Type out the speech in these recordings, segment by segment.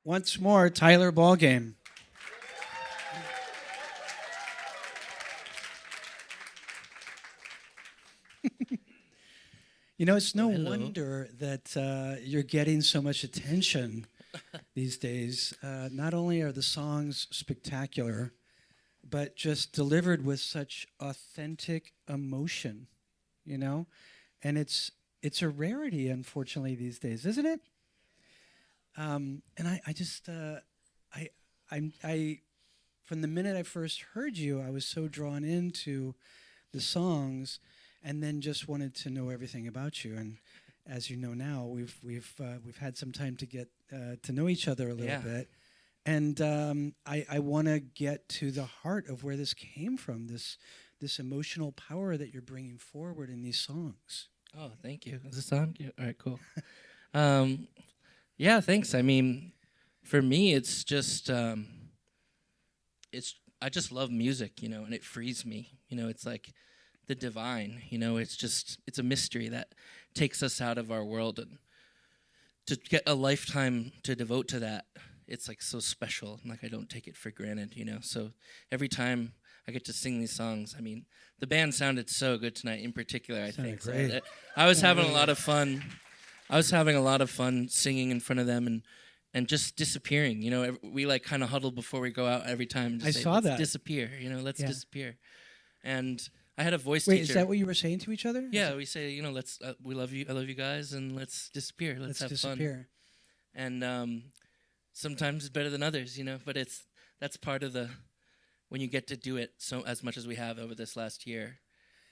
Once more, Tyler Ballgame. You know, it's no Hello. wonder that you're getting so much attention these days. Not only are the songs spectacular, but just delivered with such authentic emotion, you know? And it's a rarity, unfortunately, these days, isn't it? And I just, I, from the minute I first heard you, I was so drawn into the songs, and then just wanted to know everything about you. And as you know now, we've had some time to get to know each other a little bit, and I want to get to the heart of where this came from. This emotional power that you're bringing forward in these songs. Oh, thank you. Is this on? Yeah. All right, cool. um, yeah, thanks. I mean, for me, it's just, I just love music, and it frees me. It's like the divine. It's a mystery that takes us out of our world, and to get a lifetime to devote to that, it's like so special. And like I don't take it for granted. So every time I get to sing these songs, I mean, the band sounded so good tonight. In particular, I think Great. so. I was having a lot of fun. I was having a lot of fun singing in front of them and just disappearing. We like kind of huddled before we go out every time. And just I say, saw let's that. disappear. Let's disappear. And I had a voice Wait, teacher. is that what you were saying to each other? Yeah, we say, let's we love you. I love you guys, and let's disappear. Let's have disappear. fun. And sometimes it's better than others, But that's part of when you get to do it so as much as we have over this last year.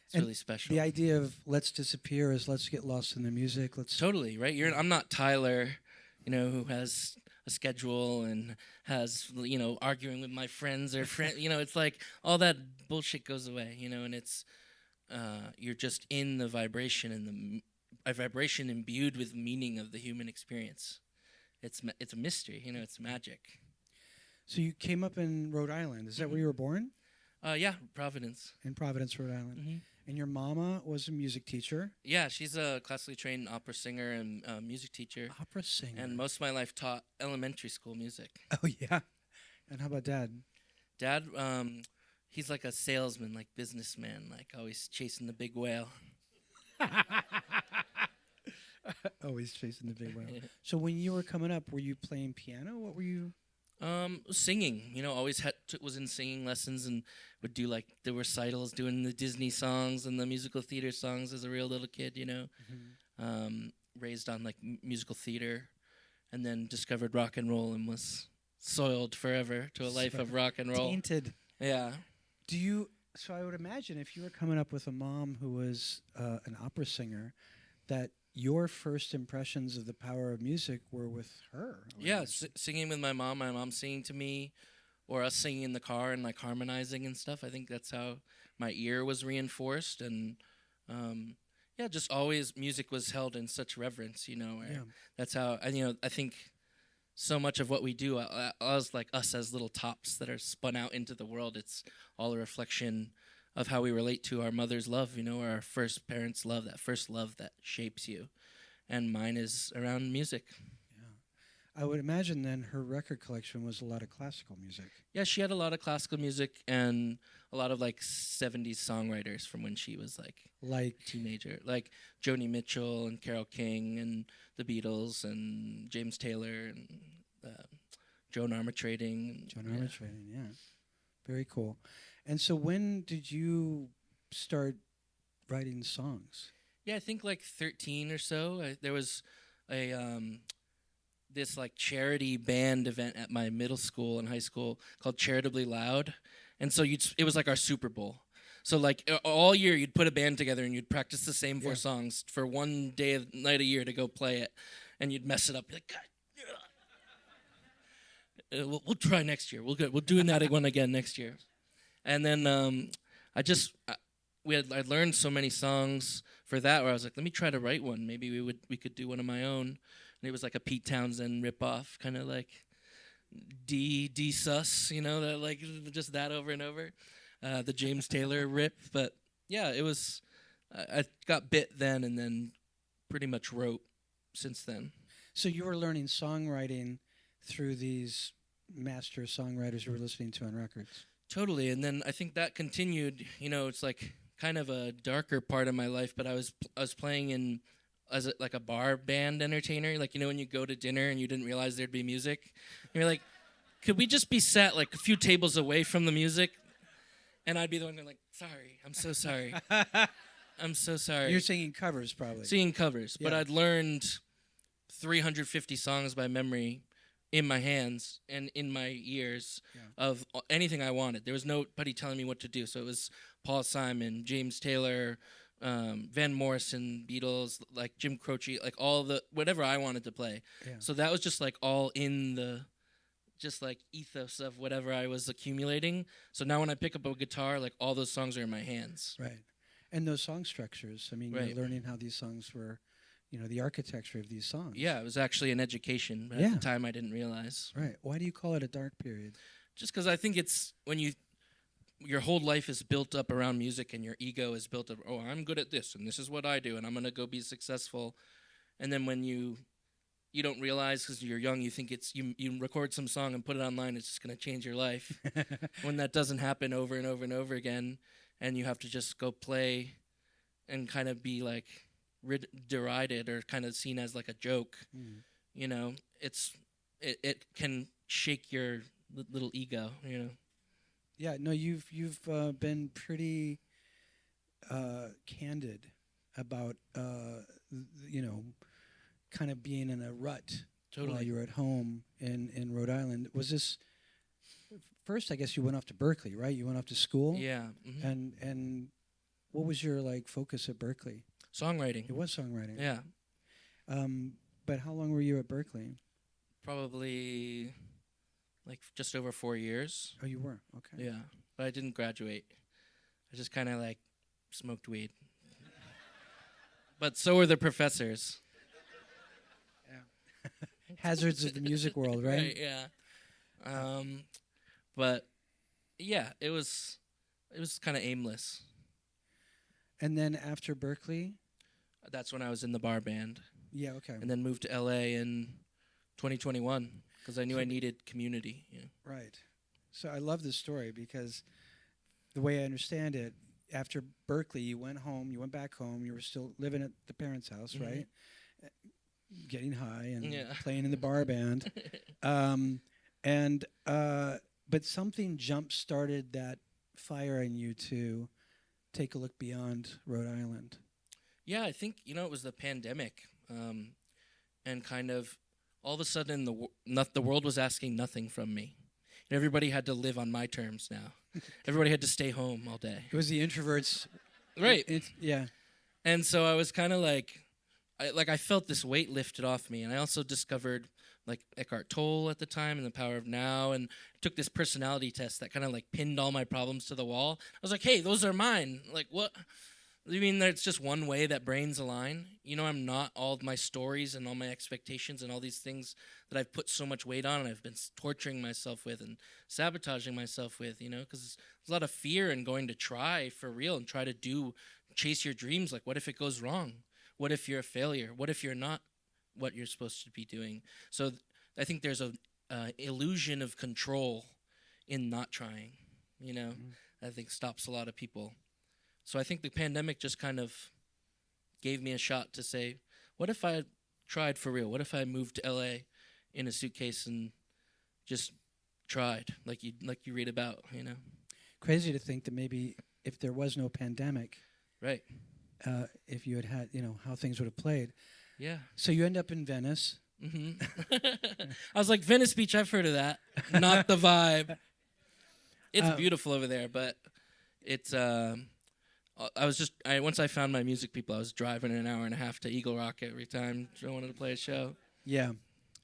It's really special. The idea of let's disappear is let's get lost in the music. Let's totally right. I'm not Tyler, who has a schedule and has arguing with my friends or friend. It's like all that bullshit goes away. And it's you're just in the vibration and a vibration imbued with meaning of the human experience. It's a mystery. It's magic. So you came up in Rhode Island. Is that where you were born? Yeah, Providence. In Providence, Rhode Island. Mm-hmm. And your mama was a music teacher? Yeah, she's a classically trained opera singer and music teacher. Opera singer. And most of my life taught elementary school music. Oh, yeah. And how about Dad? Dad, he's like a salesman, like businessman, like always chasing the big whale. Always chasing the big whale. So when you were coming up, were you playing piano? What were you... Singing, always was in singing lessons and would do like the recitals, doing the Disney songs and the musical theater songs as a real little kid, Mm-hmm. Raised on like musical theater, and then discovered rock and roll and was soiled forever to a life of rock and roll. Tainted. Yeah. So I would imagine if you were coming up with a mom who was an opera singer, that your first impressions of the power of music were with her. Yeah, singing with my mom singing to me, or us singing in the car and like harmonizing and stuff. I think that's how my ear was reinforced, and just always music was held in such reverence. That's how I think so much of what we do, us like us as little tops that are spun out into the world. It's all a reflection of how we relate to our mother's love, or our first parents' love, that first love that shapes you. And mine is around music. Yeah. I would imagine then her record collection was a lot of classical music. Yeah, she had a lot of classical music and a lot of like 70s songwriters from when she was like teenager. Like Joni Mitchell and Carole King and the Beatles and James Taylor and Joan Armatrading. Joan Armatrading, yeah. Very cool. And so when did you start writing songs? Yeah, I think like 13 or so. There was a this like charity band event at my middle school and high school called Charitably Loud. And so it was like our Super Bowl. So like all year you'd put a band together and you'd practice the same 4 songs for one night a year to go play it. And you'd mess it up. You're like, God. We'll try next year. We'll do that one again next year. And then I learned so many songs for that where I was like, let me try to write one. Maybe we could do one of my own. And it was like a Pete Townsend ripoff, kind of like D sus, that like just that over and over. The James Taylor rip, but yeah, it was. I got bit then, and then pretty much wrote since then. So you were learning songwriting through these master songwriters you were listening to on records. Totally. And then I think that continued. It's like kind of a darker part of my life, but I was playing in as like a bar band entertainer. Like, when you go to dinner and you didn't realize there'd be music. You're like, could we just be sat like a few tables away from the music? And I'd be the one going like, sorry, I'm so sorry. I'm so sorry. You're singing covers probably. Singing covers. Yeah. But I'd learned 350 songs by memory in my hands and in my ears of anything I wanted. There was nobody telling me what to do. So it was Paul Simon, James Taylor, Van Morrison, Beatles, like Jim Croce, like all the whatever I wanted to play. Yeah. So that was just like all in the just like ethos of whatever I was accumulating. So now when I pick up a guitar, like all those songs are in my hands. Right. And those song structures. I mean, Right. you're learning how these songs were, the architecture of these songs. Yeah, it was actually an education. But Yeah. at the time I didn't realize. Right. Why do you call it a dark period? Just because I think it's when your whole life is built up around music and your ego is built up, oh, I'm good at this and this is what I do and I'm going to go be successful. And then when you don't realize because you're young, you think it's you record some song and put it online, it's just going to change your life. When that doesn't happen over and over and over again, and you have to just go play and kind of be like derided or kind of seen as like a joke, it can shake your little ego, Yeah, no, you've been pretty candid about kind of being in a rut while you were at home in Rhode Island. Was this first? I guess you went off to Berkeley, right? You went off to school. Yeah. Mm-hmm. And what was your focus at Berkeley? Songwriting. It was songwriting. Yeah. But how long were you at Berkeley? Probably like just over 4 years. Oh, you were? Okay. Yeah. But I didn't graduate. I just kind of like smoked weed. But so were the professors. Yeah. Hazards of the music world, right? Right, yeah. But yeah, it was kind of aimless. And then after Berkeley? That's when I was in the bar band. Yeah, okay. And then moved to LA in 2021 because I knew I needed community. Right. So I love this story because the way I understand it, after Berkeley, you went back home, you were still living at the parents' house, Mm-hmm. right? Getting high and playing in the bar band. But something jump-started that fire in you to take a look beyond Rhode Island. Yeah, I think, it was the pandemic. And kind of all of a sudden the world was asking nothing from me. Everybody had to live on my terms now. Everybody had to stay home all day. It was the introverts. Right. Yeah. And so I was kind of I felt this weight lifted off me. And I also discovered like Eckhart Tolle at the time and The Power of Now, and took this personality test that kind of like pinned all my problems to the wall. I was like, hey, those are mine. Like, what? You mean there's just one way that brains align? I'm not all of my stories and all my expectations and all these things that I've put so much weight on and I've been torturing myself with and sabotaging myself with, because there's a lot of fear in going to try for real and try to chase your dreams. Like, what if it goes wrong? What if you're a failure? What if you're not what you're supposed to be doing? So I think there's a illusion of control in not trying, I think stops a lot of people. So I think the pandemic just kind of gave me a shot to say, what if I tried for real? What if I moved to LA in a suitcase and just tried, like you read about, Crazy to think that maybe if there was no pandemic, right? If you had, how things would have played. Yeah. So you end up in Venice. Mm-hmm. I was like, Venice Beach, I've heard of that. Not the vibe. It's beautiful over there, but it's once I found my music people, I was driving an hour and a half to Eagle Rock every time I wanted to play a show. Yeah.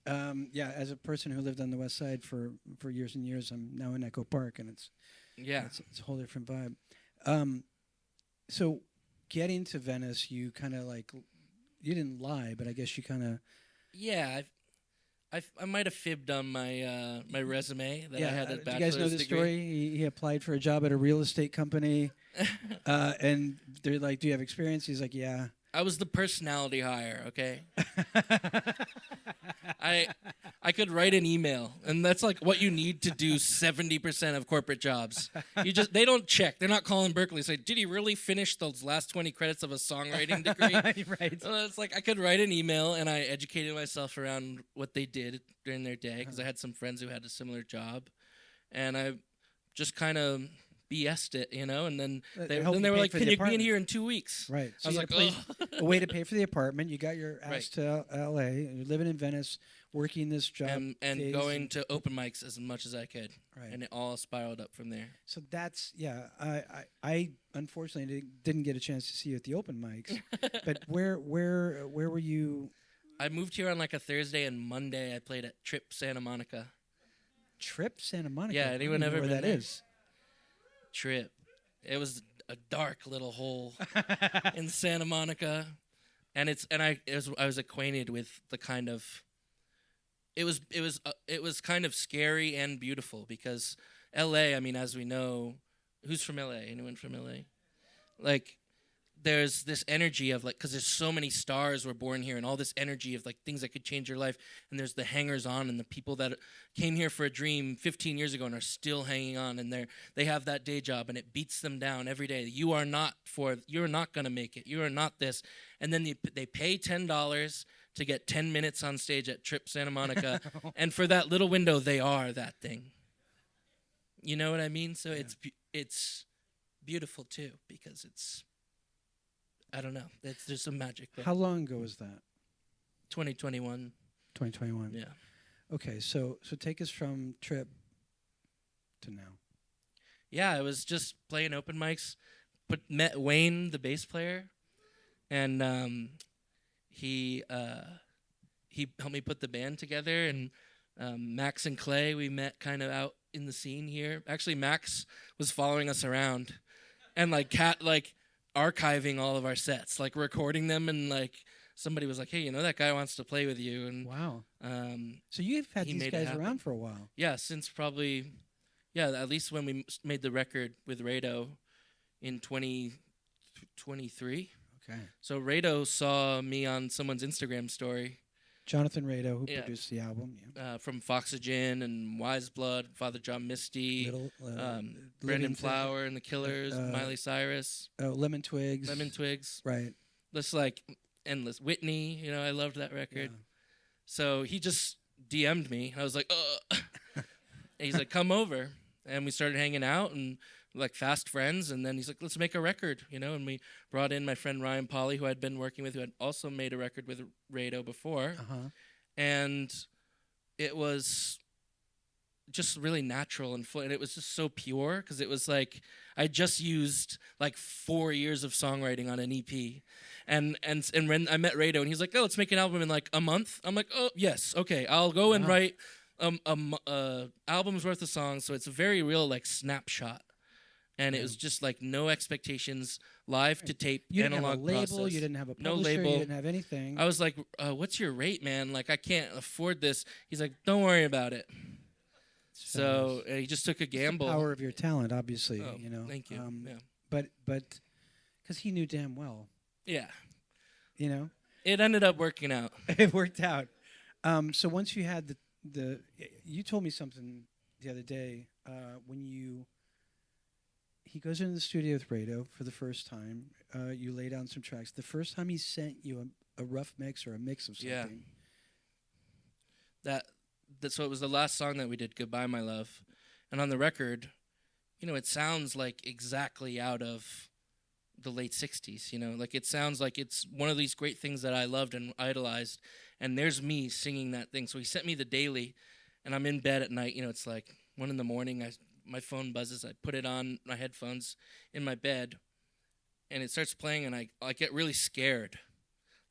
As a person who lived on the west side for years and years, I'm now in Echo Park, and it's a whole different vibe. So getting to Venice, you kind of you didn't lie, but I guess you kind of... Yeah, I might have fibbed on my my resume that I had a bachelor's degree. Do you guys know the story? He applied for a job at a real estate company, and they're like, "Do you have experience?" He's like, "Yeah." I was the personality hire, okay? I could write an email, and that's like what you need to do 70% of corporate jobs. They don't check. They're not calling Berkeley and say, did he really finish those last 20 credits of a songwriting degree? Right. It's like I could write an email, and I educated myself around what they did during their day because I had some friends who had a similar job, and I just kind of BS'd it, and then they were like, can you be in here in 2 weeks? Right. So I was like, a way to pay for the apartment. You got your ass to L.A. You're living in Venice, working this job. And going to open mics as much as I could. Right. And it all spiraled up from there. So that's, I unfortunately didn't get a chance to see you at the open mics. But where were you? I moved here on like a Thursday, and Monday I played at Trip Santa Monica. Trip Santa Monica? Yeah, anyone ever been where that there? is? Trip. It was a dark little hole in Santa Monica, and I was acquainted with the kind of. It was kind of scary and beautiful because L.A. I mean, as we know, who's from L.A.? Anyone from L.A.? Like, there's this energy of like, because there's so many stars were born here, and all this energy of like things that could change your life. And there's the hangers on and the people that came here for a dream 15 years ago and are still hanging on, and they have that day job, and it beats them down every day. You're not gonna make it. You are not this. And then they pay $10 to get 10 minutes on stage at Trip Santa Monica, and for that little window, they are that thing. You know what I mean? So it's beautiful too because it's. I don't know. There's some magic there. How long ago was that? 2021. 2021. Yeah. Okay, so take us from Trip to now. Yeah, I was just playing open mics, but met Wayne, the bass player, and he helped me put the band together. And Max and Clay, we met kind of out in the scene here. Actually, Max was following us around, and archiving all of our sets, like recording them, and like somebody was like, hey, that guy wants to play with you. And wow. So you've had these guys around for a while. Yeah, since probably at least when we made the record with Rado in 2023. Okay. So Rado saw me on someone's Instagram story. Jonathan Rado, who produced the album. Yeah. From Foxygen and Wise Blood, Father John Misty, Brendan Flower and the Killers, Miley Cyrus. Lemon Twigs. Right. Just like endless. Whitney, I loved that record. Yeah. So he just DM'd me, and I was like, and he's like, come over. And we started hanging out and like fast friends, and then he's like, let's make a record, and we brought in my friend Ryan Polly, who I'd been working with, who had also made a record with Rado before. And it was just really natural and it was just so pure, because it was like I just used like 4 years of songwriting on an EP. And when I met Rado, and he's like, oh, let's make an album in like a month. I'm like, oh, yes, okay, I'll go and write album's worth of songs. So it's a very real like snapshot. And it was just like no expectations, live to tape, you analog didn't have a label, process. You didn't have a publisher, no label. You didn't have anything. I was like, what's your rate, man? Like, I can't afford this. He's like, don't worry about it. So he just took a gamble. It's the power of your talent, obviously. Thank you. But because he knew damn well. Yeah. It ended up working out. It worked out. So once you had you told me something the other day when he goes into the studio with Rado for the first time. You lay down some tracks. The first time he sent you a rough mix or a mix of something. Yeah. So it was the last song that we did, Goodbye, My Love. And on the record, it sounds like exactly out of the late 60s, Like it sounds like it's one of these great things that I loved and idolized. And there's me singing that thing. So he sent me the daily, and I'm in bed at night. It's like 1 a.m. My phone buzzes. I put it on my headphones in my bed, and it starts playing, and I get really scared.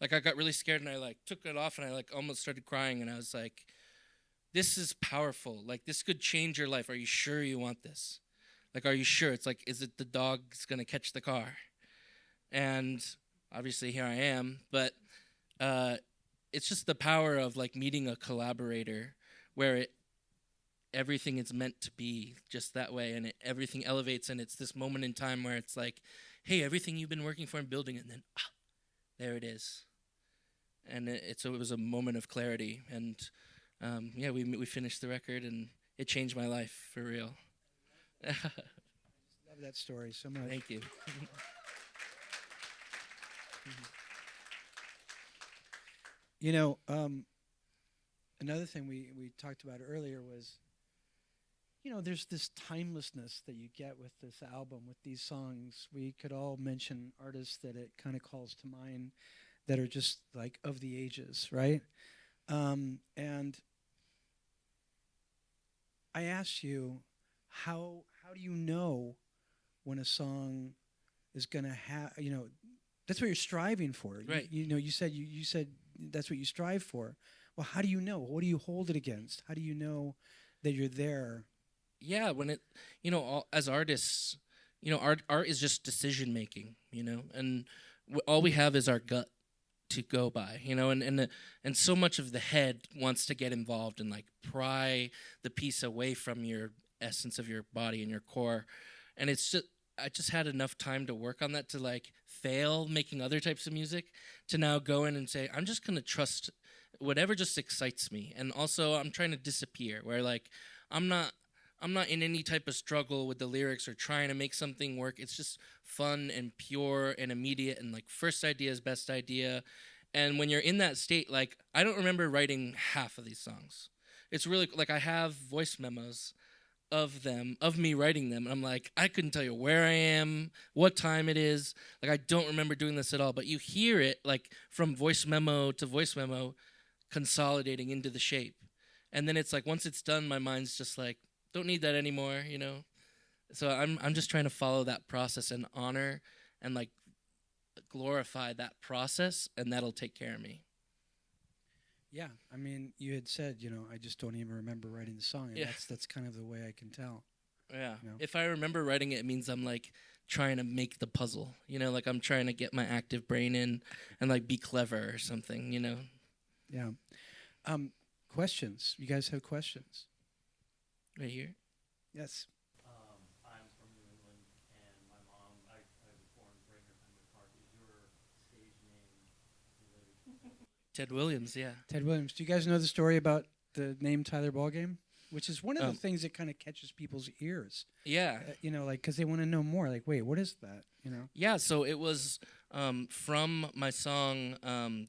Like I got really scared, and I like took it off, and I like almost started crying, and I was like, this is powerful. Like this could change your life. Are you sure you want this? Like, are you sure? It's like, is it the dog's going to catch the car? And obviously here I am, but it's just the power of like meeting a collaborator where everything is meant to be just that way, and everything elevates, and it's this moment in time where it's like, hey, everything you've been working for and building, and then there it is. and it was a moment of clarity. And yeah, we finished the record, and it changed my life for real. Love that story so much. Thank you. You know, another thing we talked about earlier was, there's this timelessness that you get with this album, with these songs. We could all mention artists that it kind of calls to mind that are just like of the ages, right? And I asked you, how do you know when a song is going to have, that's what you're striving for. Right. You said you said that's what you strive for. Well, how do you know? What do you hold it against? How do you know that you're there? Yeah, when it, as artists, art is just decision making, and all we have is our gut to go by, and so much of the head wants to get involved and like pry the piece away from your essence of your body and your core, and I just had enough time to work on that to like fail making other types of music to now go in and say I'm just gonna trust whatever just excites me, and also I'm trying to disappear where like I'm not in any type of struggle with the lyrics or trying to make something work. It's just fun and pure and immediate and like first idea is best idea. And when you're in that state, like I don't remember writing half of these songs. It's really like I have voice memos of me writing them. And I'm like, I couldn't tell you where I am, what time it is. Like I don't remember doing this at all. But you hear it like from voice memo to voice memo consolidating into the shape. And then it's like once it's done, my mind's just like, don't need that anymore, So I'm just trying to follow that process and honor and like glorify that process, and that'll take care of me. Yeah, I mean, you had said, I just don't even remember writing the song, and Yeah. that's kind of the way I can tell. Yeah. If I remember writing it, it means I'm like trying to make the puzzle, like I'm trying to get my active brain in and like be clever or something, Yeah. Questions? You guys have questions? Right here. Yes. I'm from New England, and my mom, I was born Brainerd McCarthy. Is your stage name related to Ted Williams, yeah. Ted Williams. Do you guys know the story about the name Tyler Ballgame? Which is one of the things that kind of catches people's ears. Yeah. Because they want to know more. Like, wait, what is that? Yeah, so it was from my song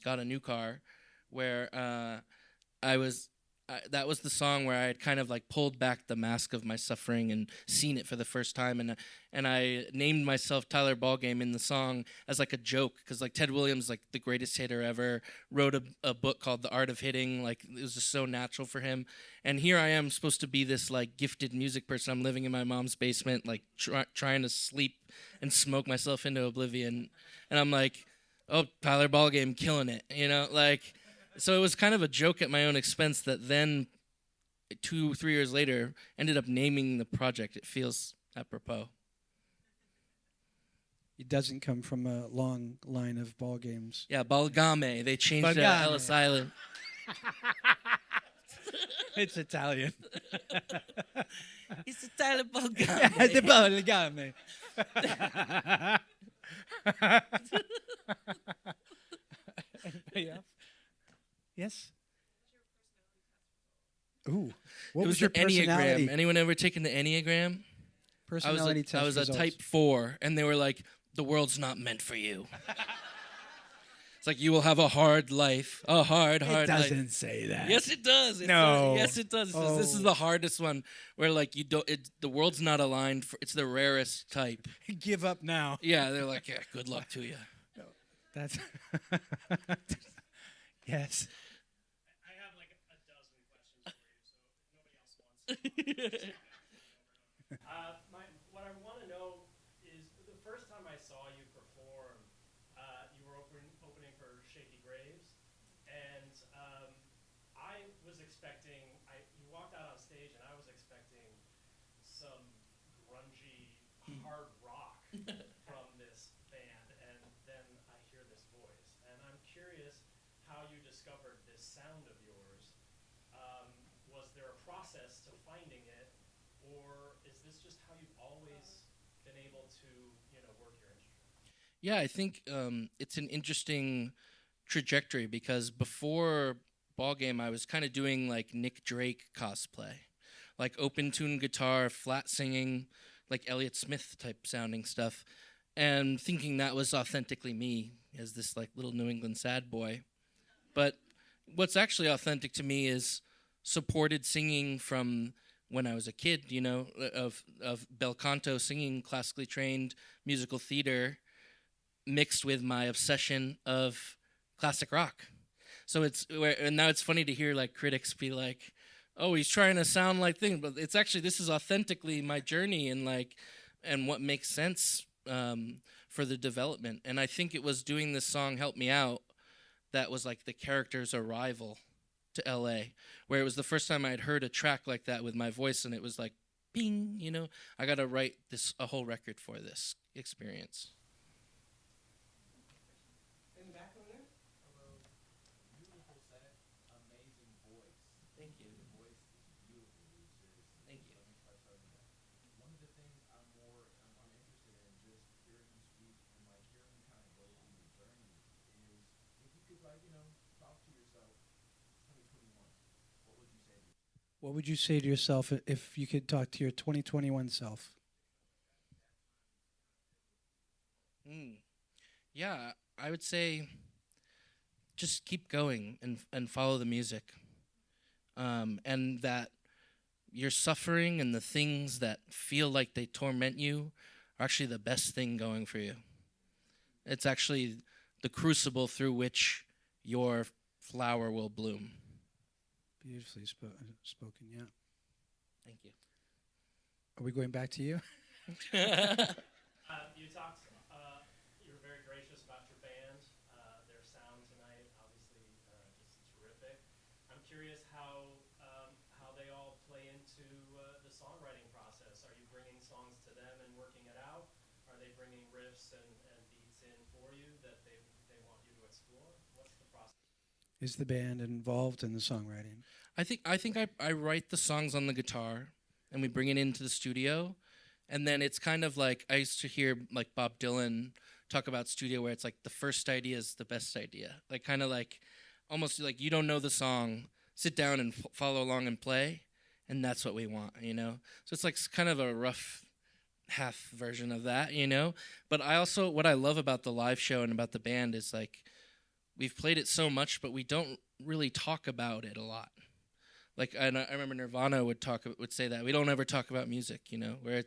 Got a New Car, where that was the song where I had kind of like pulled back the mask of my suffering and seen it for the first time, and I named myself Tyler Ballgame in the song as like a joke, because like Ted Williams, like the greatest hitter ever, wrote a book called The Art of Hitting. Like it was just so natural for him, and here I am supposed to be this like gifted music person. I'm living in my mom's basement, like trying to sleep and smoke myself into oblivion, and I'm like, oh, Tyler Ballgame, killing it, like. So it was kind of a joke at my own expense that then 2-3 years later ended up naming the project. It feels apropos. It doesn't come from a long line of ball games. Yeah, Ballgame. They changed it at Ellis Island. It's Italian. It's a Tyler Ballgame. Yeah, the Ballgame. Anybody else? Yes? Ooh. What It was the your personality? Enneagram. Anyone ever taken the Enneagram? Personality test I was a results. type 4, and they were like, the world's not meant for you. It's like, you will have a hard life. A hard It life. doesn't say that. Yes, it does. No. Yes, it does. It says this is the hardest one, where like you don't. The world's not aligned for. It's the rarest type. Give up now. Yeah, they're like, yeah, good luck to you. That's yes. I have like a dozen questions for you, so if nobody else wants. What I want to know is the first time I saw you perform, you were opening for Shaky Graves, and I was expecting. You walked out on stage, and I was expecting some grungy hard rock from this band, and then I hear this voice, and I'm curious how you discovered this sound of yours. Was there a process to finding it, or is this just how you've always been able to, work your instrument? Yeah, I think it's an interesting trajectory because before Ballgame, I was kind of doing like Nick Drake cosplay, like open tune guitar, flat singing, like Elliott Smith type sounding stuff, and thinking that was authentically me as this like little New England sad boy. But what's actually authentic to me is supported singing from when I was a kid, you know, of bel canto, singing classically trained musical theater mixed with my obsession of classic rock. So and now it's funny to hear like critics be like, "Oh, he's trying to sound like things," but it's actually this is authentically my journey and what makes sense for the development. And I think it was doing this song "Help Me Out" that was like the character's arrival to LA, where it was the first time I had heard a track like that with my voice, and it was like, bing, you know, I got to write a whole record for this experience. In the back over there? Hello. Beautiful set. Amazing voice. Thank you. The voice is beautiful, dude. Seriously. Thank you. Let me touch on that. One of the things I'm interested in just hearing you speak and like hearing you kind of go through your journey is if you could like, talk to yourself 2021, what would you say to yourself? What would you say to yourself if you could talk to your 2021 self? Yeah, I would say just keep going and follow the music. And that your suffering and the things that feel like they torment you are actually the best thing going for you. It's actually the crucible through which your flower will bloom. Beautifully spoken, yeah. Thank you. Are we going back to you? You talked, you were very gracious about your band, their sound tonight, obviously just terrific. I'm curious how they all play into the songwriting process. Are you bringing songs to them and working it out? Are they bringing riffs and beats in for you that they want you to explore? What's the process? Is the band involved in the songwriting? I think I write the songs on the guitar and we bring it into the studio. And then it's kind of like I used to hear like Bob Dylan talk about studio where it's like the first idea is the best idea. Like kind of like almost like you don't know the song, sit down and follow along and play, and that's what we want, you know? So it's like kind of a rough half version of that, you know? But I also, what I love about the live show and about the band is like we've played it so much, but we don't really talk about it a lot. Like I remember Nirvana would say that we don't ever talk about music, you know, where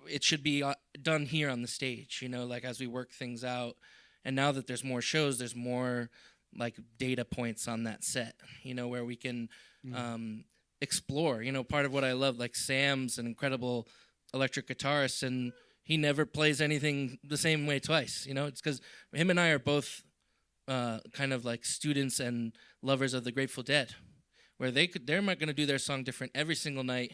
it should be done here on the stage, you know, like as we work things out. And now that there's more shows, there's more like data points on that set, you know, where we can explore. You know, part of what I love, like Sam's an incredible electric guitarist, and he never plays anything the same way twice. You know, it's because him and I are both kind of like students and lovers of the Grateful Dead, where they're not going to do their song different every single night,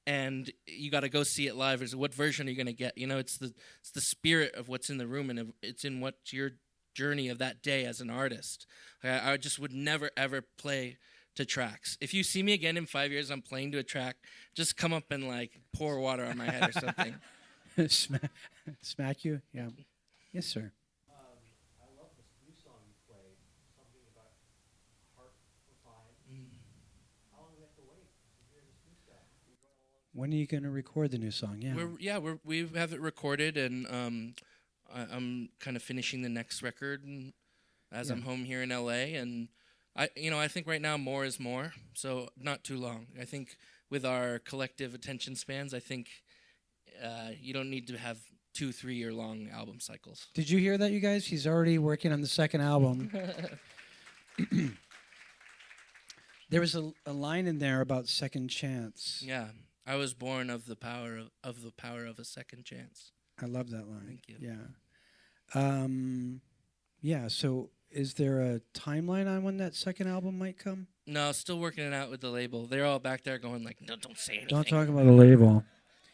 and you got to go see it live. What version are you going to get? You know, it's the spirit of what's in the room, and it's in what's your journey of that day as an artist. I just would never ever play to tracks. If you see me again in 5 years, I'm playing to a track. Just come up and like pour water on my head or something. Smack you? Yeah. Yes, sir. I love this new song you played, something about heart refined. How long do we have to wait to hear this new stuff? When are you going to record the new song? Yeah. We have it recorded, and I'm kind of finishing the next record as I'm home here in LA, and I think right now more is more, so not too long. I think with our collective attention spans, I think you don't need to have 2-3 year long album cycles. Did you hear that, you guys? He's already working on the second album. There was a line in there about second chance. Yeah, I was born of the power of a second chance. I love that line. Thank you. Yeah. Yeah, so is there a timeline on when that second album might come? No, still working it out with the label. They're all back there going like, no, don't say anything. Don't talk about the label.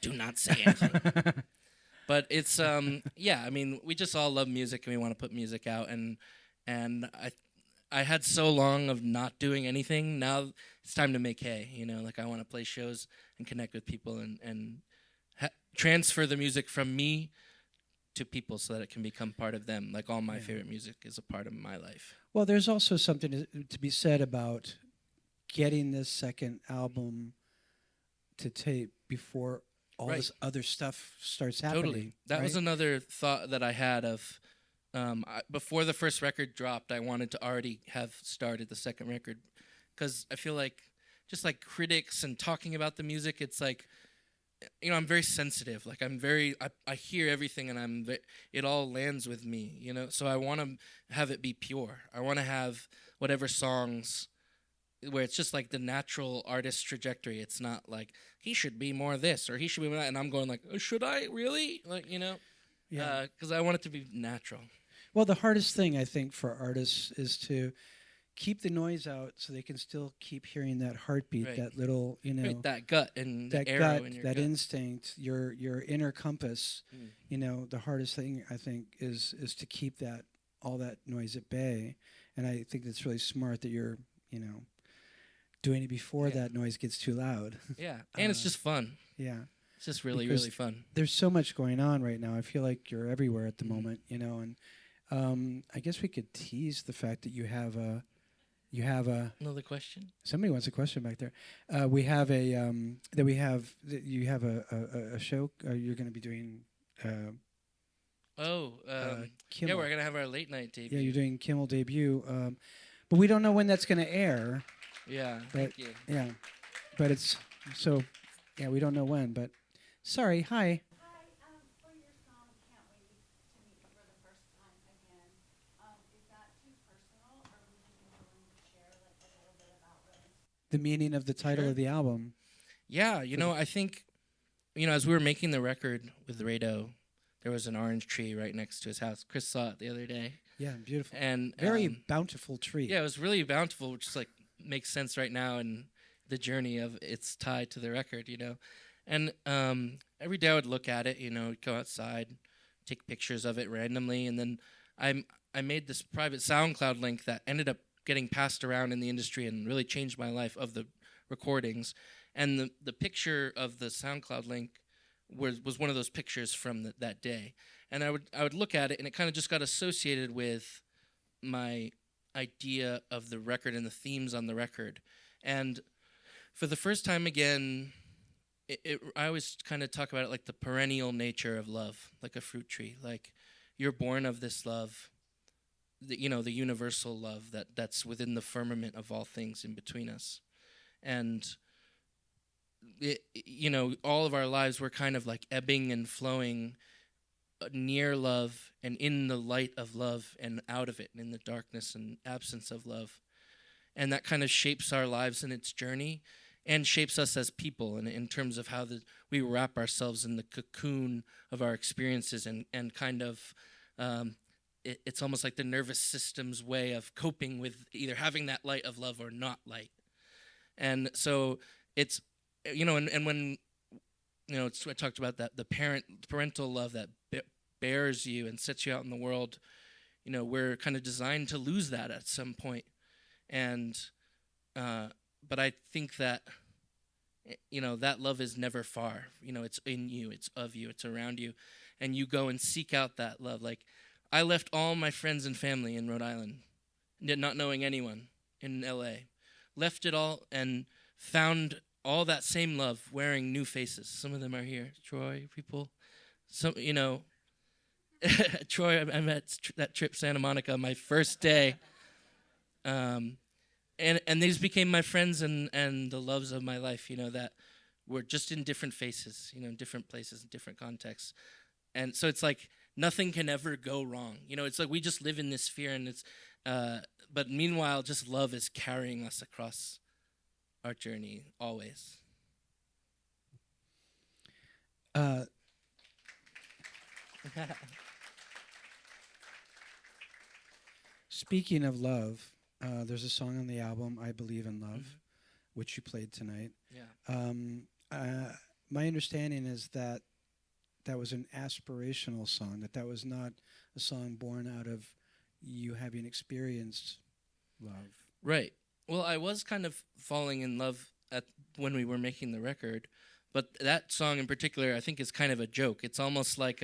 Do not say anything. But it's yeah, I mean, we just all love music and we want to put music out, and I had so long of not doing anything. Now it's time to make hay, you know, like I want to play shows and connect with people and transfer the music from me to people so that it can become part of them. Like all my favorite music is a part of my life. Well, there's also something to be said about getting this second album to tape before all Right. this other stuff starts happening. Totally. That was right? another thought that I had of before the first record dropped, I wanted to already have started the second record because I feel like just like critics and talking about the music, it's like, you know, I'm very sensitive. Like I hear everything and it all lands with me, you know? So I want to have it be pure. I want to have whatever songs where it's just like the natural artist trajectory. It's not like he should be more this or he should be more that. And I'm going like, oh, should I really? Like, you know? Yeah. Because I want it to be natural. Well, the hardest thing I think for artists is to keep the noise out so they can still keep hearing that heartbeat, Right. that little, you know, Right, that gut and that the arrow gut, in your that gut. instinct, your inner compass. Mm. You know, the hardest thing I think is to keep that all that noise at bay. And I think that's really smart that you're, you know, doing it before Yeah. that noise gets too loud. Yeah, and it's just fun. Yeah. It's just really, Because really fun. There's so much going on right now. I feel like you're everywhere at the Mhm. moment, you know, and I guess we could tease the fact that you have a Another question? somebody wants a question back there. We have a you have a show you're going to be doing Oh, yeah, Kimmel. we're gonna have our late night debut. Yeah, you're doing Kimmel debut, but we don't know when that's going to air. Yeah, But- thank you. Yeah, but it's so yeah, we don't know when. But sorry, hi. Hi, for your song, Can't Wait to Meet You for the First Time Again, is that too personal, or would you be willing to share like a little bit about what it's The meaning of the title Sure. of the album. Yeah, you know, I think, you know, as we were making the record with Rado, there was an orange tree right next to his house. Chris saw it the other day, Yeah, beautiful. and Very bountiful tree. yeah, it was really bountiful, which is like makes sense right now in the journey of its tied to the record, you know. And every day I would look at it, you know, go outside, take pictures of it randomly, and then I made this private SoundCloud link that ended up getting passed around in the industry and really changed my life of the recordings. And the picture of the SoundCloud link was one of those pictures from that day. And I would look at it, and it kind of just got associated with my idea of the record and the themes on the record. And for the first time again, I always kind of talk about it like the perennial nature of love, like a fruit tree. Like you're born of this love, you know, the universal love that's within the firmament of all things in between us. And you know, all of our lives we're kind of like ebbing and flowing near love and in the light of love and out of it and in the darkness and absence of love. And that kind of shapes our lives in its journey and shapes us as people in terms of how we wrap ourselves in the cocoon of our experiences and kind of it's almost like the nervous system's way of coping with either having that light of love or not light. And so it's, you know, and when, you know, I talked about that, the parental love that bears you and sets you out in the world, you know, we're kind of designed to lose that at some point. And, but I think that, you know, that love is never far. You know, it's in you, it's of you, it's around you. And you go and seek out that love. Like, I left all my friends and family in Rhode Island, not knowing anyone in LA. Left it all and found all that same love wearing new faces. Some of them are here. Troy, people. Some, you know, Troy, I met that trip Santa Monica my first day. And these became my friends and the loves of my life, you know, that were just in different faces, you know, in different places, in different contexts. And so it's like nothing can ever go wrong. You know, it's like we just live in this fear and it's, but meanwhile, just love is carrying us across our journey always. Speaking of love, there's a song on the album, I Believe in Love, which you played tonight. Yeah. My understanding is that that was an aspirational song, that was not a song born out of you having experienced love. Right. Well, I was kind of falling in love when we were making the record, but that song in particular, I think, is kind of a joke. It's almost like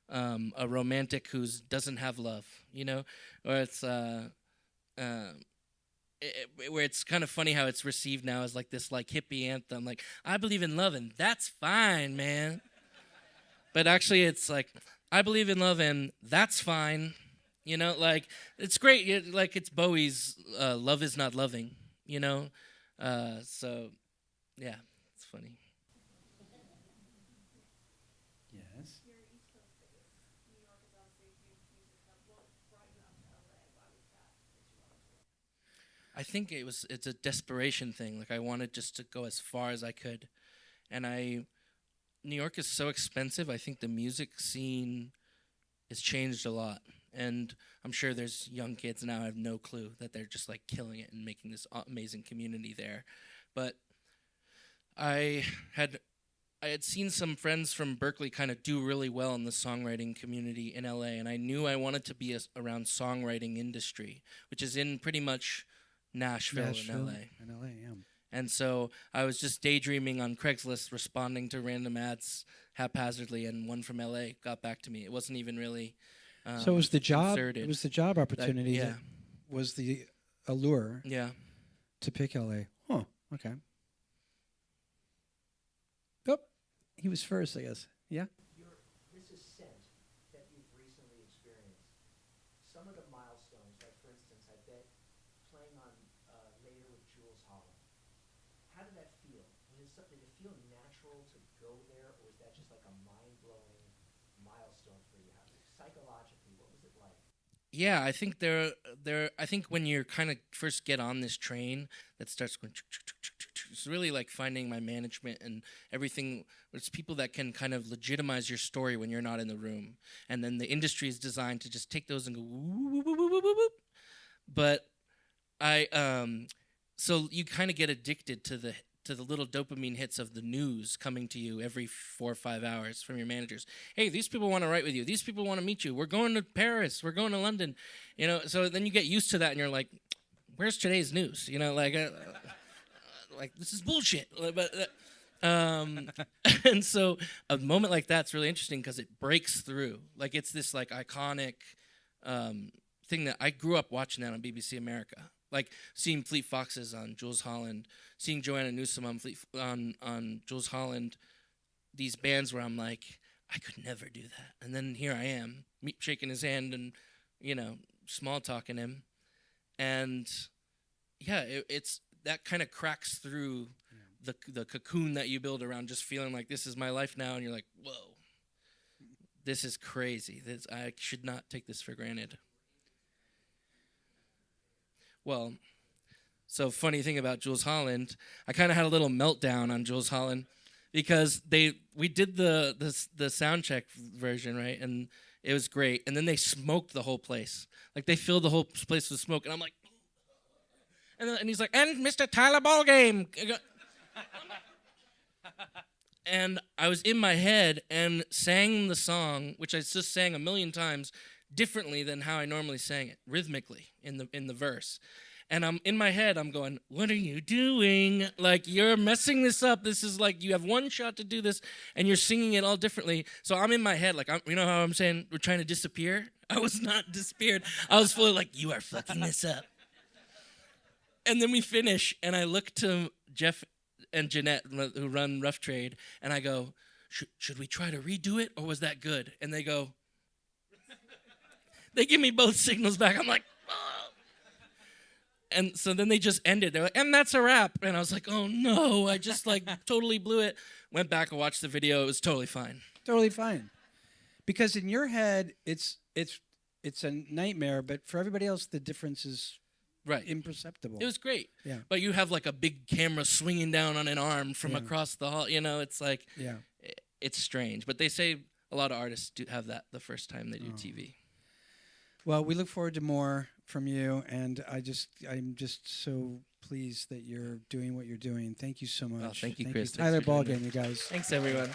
a romantic who doesn't have love, you know, or it's where it's kind of funny how it's received now as like this like hippie anthem, like I believe in love and that's fine, man. But actually, it's like I believe in love and that's fine, you know. Like it's great, like it's Bowie's "Love Is Not Loving," you know. So yeah, it's funny. Yes. You're East Coast based. New York is obviously a huge music hub. What brought you out to LA? Why was that you wanted to? I think it's a desperation thing. Like I wanted just to go as far as I could, and New York is so expensive. I think the music scene has changed a lot, and I'm sure there's young kids now. I have no clue that they're just like killing it and making this amazing community there. But I had I had seen some friends from Berkeley kind of do really well in the songwriting community in LA, and I knew I wanted to be around songwriting industry, which is in pretty much Nashville in LA. In LA, yeah. And so I was just daydreaming on Craigslist, responding to random ads haphazardly, and one from LA got back to me. It wasn't even really So it was the job. concerted. It was the job opportunity yeah. that was the allure Yeah. to pick LA. Huh. Okay. Oh, he was first, I guess. Yeah. This ascent that you've recently experienced, some of the milestones, like for instance, I bet playing on later with Jules Holland. How did that feel? Did it feel natural to go there, or was that just like a mind-blowing milestone for you? Psychologically, what was it like? Yeah, I think I think when you're kind of first get on this train that starts going, it's really like finding my management and everything. It's people that can kind of legitimize your story when you're not in the room, and then the industry is designed to just take those and go whoop, whoop, whoop, whoop, whoop, whoop. But so you kind of get addicted to the little dopamine hits of the news coming to you every 4 or 5 hours from your managers. Hey, these people want to write with you. These people want to meet you. We're going to Paris. We're going to London. You know, so then you get used to that, and you're like, where's today's news? You know, like this is bullshit. But and so a moment like that's really interesting because it breaks through. Like it's this like iconic thing that I grew up watching that on BBC America. Like seeing Fleet Foxes on Jules Holland, seeing Joanna Newsom on Jules Holland, these bands where I'm like, I could never do that. And then here I am, shaking his hand and, you know, small talking him. And yeah, it's that kind of cracks through the cocoon that you build around just feeling like this is my life now. And you're like, whoa, this is crazy. I should not take this for granted. Well, so funny thing about Jules Holland, I kind of had a little meltdown on Jules Holland because we did the sound check version, right? And it was great. And then they smoked the whole place. Like they filled the whole place with smoke. And I'm like, and he's like, and Mr. Tyler Ballgame. And I was in my head and sang the song, which I just sang a million times, differently than how I normally sang it, rhythmically in the verse. And I'm in my head, I'm going, what are you doing? Like, you're messing this up. This is like, you have one shot to do this, and you're singing it all differently. So I'm in my head, like, you know how I'm saying we're trying to disappear? I was not disappeared. I was fully like, you are fucking this up. And then we finish, and I look to Jeff and Jeanette, who run Rough Trade, and I go, should we try to redo it, or was that good? And they go, they give me both signals back. I'm like, oh. And so then they just ended. They're like, and that's a wrap. And I was like, oh no, I just like totally blew it. Went back and watched the video. It was totally fine. Totally fine. Because in your head, it's a nightmare, but for everybody else, the difference is Right. imperceptible. It was great. Yeah. But you have like a big camera swinging down on an arm from across the hall. You know, it's like, it's strange. But they say a lot of artists do have that the first time they do TV. Well, we look forward to more from you, and I'm just so pleased that you're doing what you're doing. Thank you so much. Oh, thank you, Chris. Tyler Thanks for having Ballgame, me. you guys. Thanks, everyone.